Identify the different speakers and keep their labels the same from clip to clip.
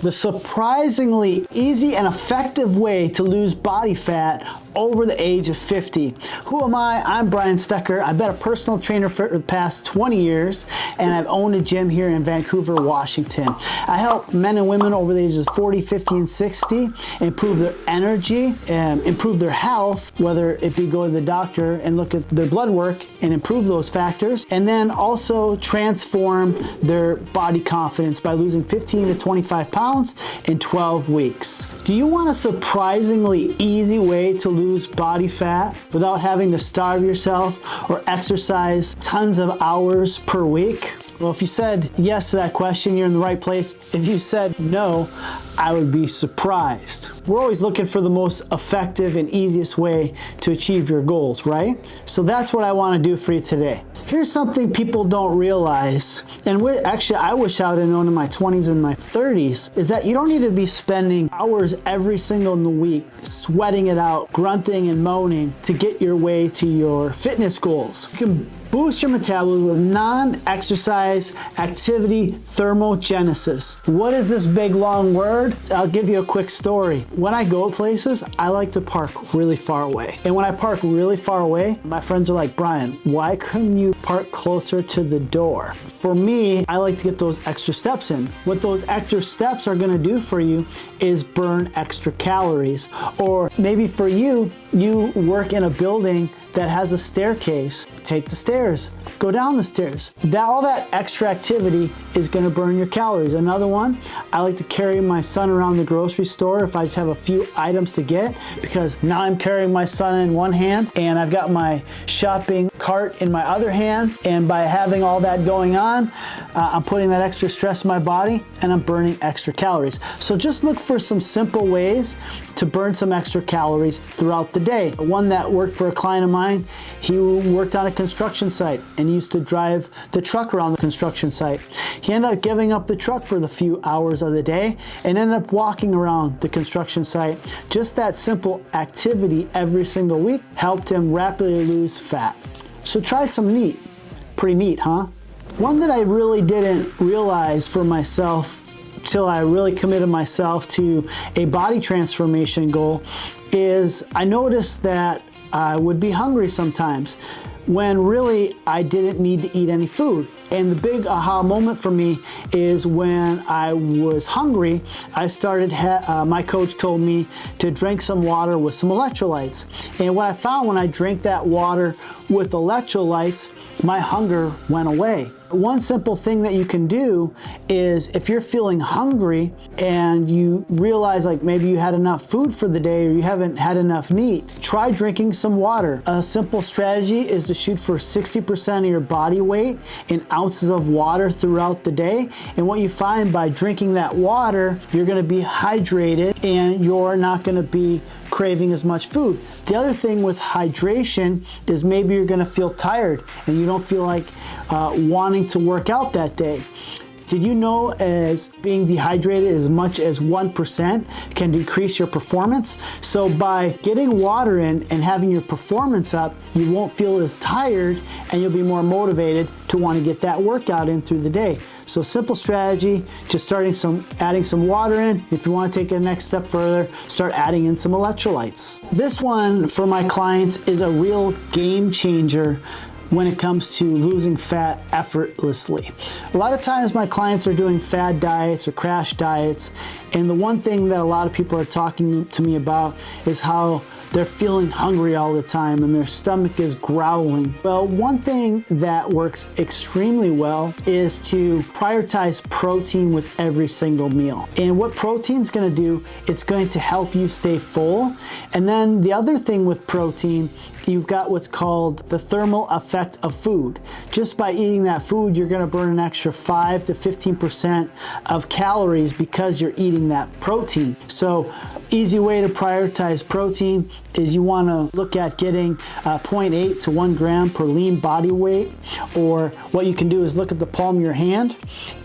Speaker 1: the surprisingly easy and effective way to lose body fat over the age of 50. Who am I? I'm Brian Stecker. I've been a personal trainer for the past 20 years, and I've owned a gym here in Vancouver, Washington. I help men and women over the ages of 40, 50, and 60 improve their energy, improve their health, whether it be go to the doctor and look at their blood work and improve those factors, and then also transform their body confidence by losing 15 to 25 pounds in 12 weeks. Do you want a surprisingly easy way to lose body fat without having to starve yourself or exercise tons of hours per week? Well, if you said yes to that question, you're in the right place. If you said no, I would be surprised. We're always looking for the most effective and easiest way to achieve your goals, right? So that's what I want to do for you today. Here's something people don't realize, and actually I wish I would have known in my 20s and my 30s, is that you don't need to be spending hours every single week sweating it out, grunting and moaning to get your way to your fitness goals. You can boost your metabolism with non-exercise activity thermogenesis. What is this big long word? I'll give you a quick story. When I go places, I like to park really far away. And when I park really far away, my friends are like, Brian, why couldn't you park closer to the door? For me, I like to get those extra steps in. What those extra steps are gonna do for you is burn extra calories. Or maybe for you, you work in a building that has a staircase. Take the stairs, go down the stairs. All that extra activity is gonna burn your calories. Another one, I like to carry my son around the grocery store if I just have a few items to get, because now I'm carrying my son in one hand and I've got my shopping cart in my other hand, and by having all that going on, I'm putting that extra stress in my body and I'm burning extra calories. So just look for some simple ways to burn some extra calories throughout the day. One that worked for a client of mine, he worked on a construction site and he used to drive the truck around the construction site. He ended up giving up the truck for the few hours of the day and ended up walking around the construction site. Just that simple activity every single week helped him rapidly lose fat. So try some NEAT. Pretty neat, huh? One that I really didn't realize for myself till I really committed myself to a body transformation goal is I noticed that I would be hungry sometimes when really I didn't need to eat any food. And the big aha moment for me is when I was hungry, I started, my coach told me to drink some water with some electrolytes. And what I found when I drank that water with electrolytes, my hunger went away. One simple thing that you can do is if you're feeling hungry and you realize like maybe you had enough food for the day or you haven't had enough NEAT, try drinking some water. A simple strategy is to shoot for 60% of your body weight in ounces of water throughout the day. And what you find by drinking that water, you're gonna be hydrated and you're not gonna be craving as much food. The other thing with hydration is maybe you're gonna feel tired and you don't feel like wanting to work out that day. Did you know as being dehydrated as much as 1% can decrease your performance? So by getting water in and having your performance up, you won't feel as tired and you'll be more motivated to want to get that workout in through the day. So simple strategy, just adding some water in. If you want to take it a next step further, start adding in some electrolytes. This one for my clients is a real game changer when it comes to losing fat effortlessly. A lot of times my clients are doing fad diets or crash diets, and the one thing that a lot of people are talking to me about is how they're feeling hungry all the time and their stomach is growling. Well, one thing that works extremely well is to prioritize protein with every single meal. And what protein's gonna do, it's going to help you stay full. And then the other thing with protein, you've got what's called the thermal effect of food. Just by eating that food, you're gonna burn an extra 5 to 15% of calories because you're eating that protein. So easy way to prioritize protein is you wanna look at getting 0.8 to 1 gram per lean body weight, or what you can do is look at the palm of your hand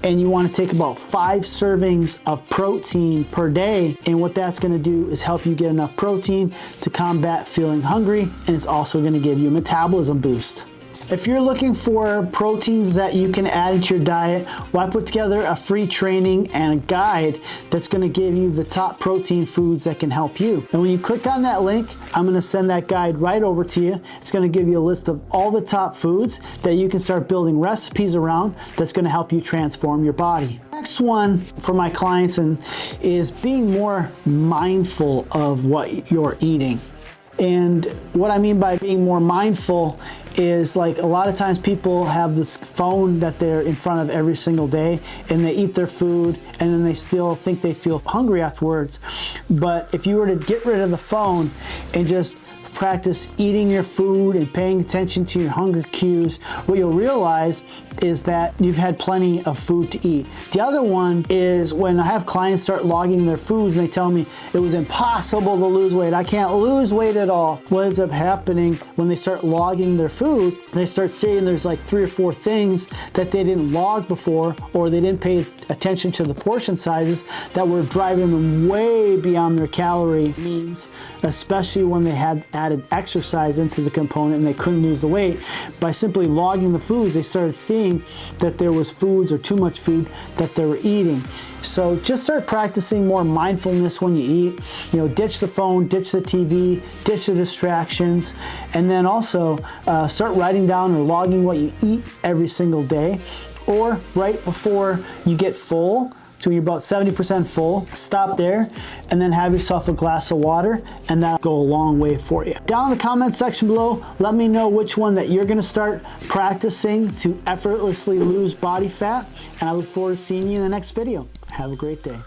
Speaker 1: and you wanna take about 5 servings of protein per day, and what that's gonna do is help you get enough protein to combat feeling hungry, and it's also gonna give you a metabolism boost. If you're looking for proteins that you can add into your diet, well, I put together a free training and a guide that's going to give you the top protein foods that can help you. And when you click on that link, I'm going to send that guide right over to you. It's going to give you a list of all the top foods that you can start building recipes around that's going to help you transform your body. Next one for my clients is being more mindful of what you're eating. And what I mean by being more mindful is, like, a lot of times people have this phone that they're in front of every single day, and they eat their food and then they still think they feel hungry afterwards. But if you were to get rid of the phone and just practice eating your food and paying attention to your hunger cues, what you'll realize is that you've had plenty of food to eat. The other one is when I have clients start logging their foods and they tell me it was impossible to lose weight. I can't lose weight at all. What ends up happening when they start logging their food, they start seeing there's like 3 or 4 things that they didn't log before, or they didn't pay attention to the portion sizes that were driving them way beyond their calorie needs, especially when they had added exercise into the component and they couldn't lose the weight. By simply logging the foods, they started seeing that there was foods or too much food that they were eating. So just start practicing more mindfulness when you eat. You know, ditch the phone, ditch the TV, ditch the distractions, and then also start writing down or logging what you eat every single day. Or right before you get full, so you're about 70% full, stop there and then have yourself a glass of water, and that'll go a long way for you. Down in the comment section below, let me know which one that you're gonna start practicing to effortlessly lose body fat, and I look forward to seeing you in the next video. Have a great day.